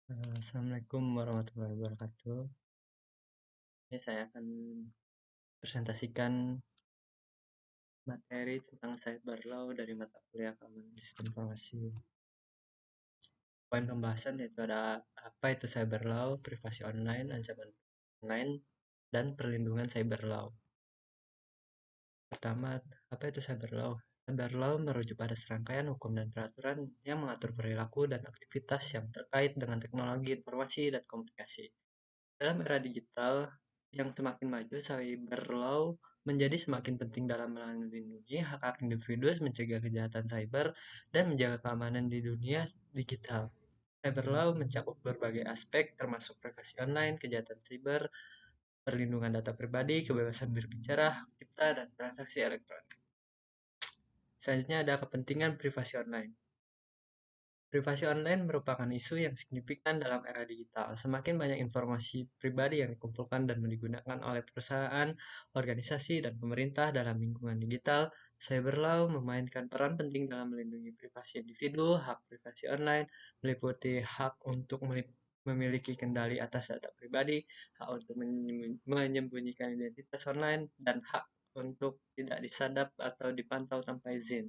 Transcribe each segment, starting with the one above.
Assalamualaikum warahmatullahi wabarakatuh. Ini saya akan presentasikan materi tentang cyber law dari mata kuliah keamanan sistem informasi. Poin pembahasan yaitu ada apa itu cyber law, privasi online, ancaman online, dan perlindungan cyber law. Pertama, apa itu cyber law? Cyber law merujuk pada serangkaian hukum dan peraturan yang mengatur perilaku dan aktivitas yang terkait dengan teknologi informasi dan komunikasi. Dalam era digital yang semakin maju, cyber law menjadi semakin penting dalam melindungi hak-hak individu, mencegah kejahatan cyber, dan menjaga keamanan di dunia digital. Cyber law mencakup berbagai aspek, termasuk privasi online, kejahatan cyber, perlindungan data pribadi, kebebasan berbicara, hak cipta, dan transaksi elektronik. Selanjutnya ada kepentingan privasi online. Privasi online merupakan isu yang signifikan dalam era digital. Semakin banyak informasi pribadi yang dikumpulkan dan digunakan oleh perusahaan, organisasi, dan pemerintah dalam lingkungan digital, cyber law memainkan peran penting dalam melindungi privasi individu. Hak privasi online meliputi hak untuk memiliki kendali atas data pribadi, hak untuk menyembunyikan identitas online, dan hak untuk tidak disadap atau dipantau tanpa izin.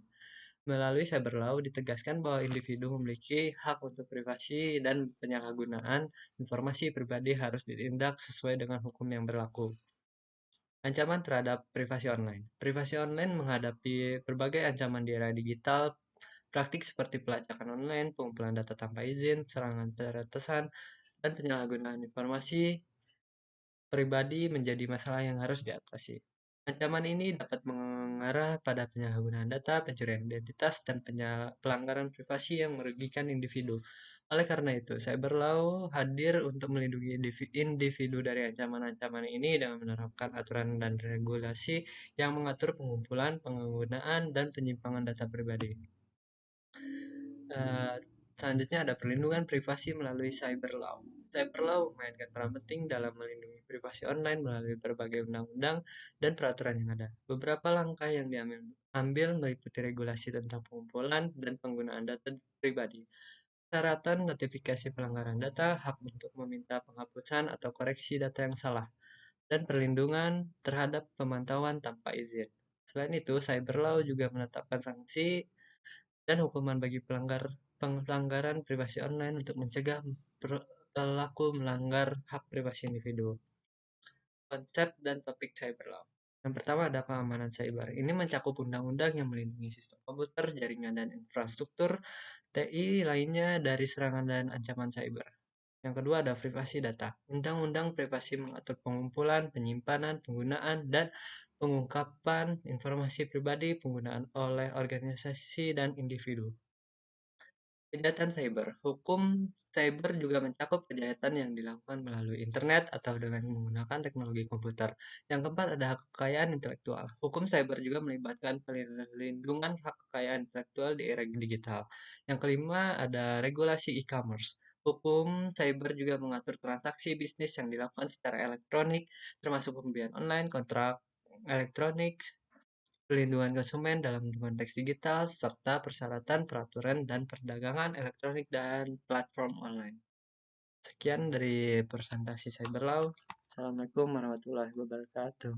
Melalui cyber law ditegaskan bahwa individu memiliki hak untuk privasi dan penyalahgunaan informasi pribadi harus ditindak sesuai dengan hukum yang berlaku. Ancaman terhadap privasi online. Privasi online menghadapi berbagai ancaman di era digital, praktik seperti pelacakan online, pengumpulan data tanpa izin, serangan peretesan, dan penyalahgunaan informasi pribadi menjadi masalah yang harus diatasi. Ancaman ini dapat mengarah pada penyalahgunaan data, pencurian identitas, dan pelanggaran privasi yang merugikan individu. Oleh karena itu, cyber law hadir untuk melindungi individu dari ancaman-ancaman ini dengan menerapkan aturan dan regulasi yang mengatur pengumpulan, penggunaan, dan penyimpangan data pribadi. Eh, Selanjutnya ada perlindungan privasi melalui cyber law. Cyber law memainkan peran penting dalam melindungi privasi online melalui berbagai undang-undang dan peraturan yang ada. Beberapa langkah yang diambil meliputi regulasi tentang pengumpulan dan penggunaan data pribadi, persyaratan notifikasi pelanggaran data, hak untuk meminta penghapusan atau koreksi data yang salah, dan perlindungan terhadap pemantauan tanpa izin. Selain itu, cyber law juga menetapkan sanksi dan hukuman bagi pelanggaran privasi online untuk mencegah pelaku melanggar hak privasi individu. Konsep dan topik cyber law. Yang pertama ada keamanan cyber. Ini mencakup undang-undang yang melindungi sistem komputer, jaringan, dan infrastruktur TI lainnya dari serangan dan ancaman cyber. Yang kedua ada privasi data. Undang-undang privasi mengatur pengumpulan, penyimpanan, penggunaan, dan pengungkapan informasi pribadi penggunaan oleh organisasi dan individu. Kejahatan cyber. Hukum cyber juga mencakup kejahatan yang dilakukan melalui internet atau dengan menggunakan teknologi komputer. Yang keempat ada hak kekayaan intelektual. Hukum cyber juga melibatkan perlindungan hak kekayaan intelektual di era digital. Yang kelima ada regulasi e-commerce. Hukum cyber juga mengatur transaksi bisnis yang dilakukan secara elektronik, termasuk pembelian online, kontrak elektronik, perlindungan konsumen dalam konteks digital, serta persyaratan peraturan dan perdagangan elektronik dan platform online. Sekian dari presentasi Cyberlaw. Assalamualaikum warahmatullahi wabarakatuh.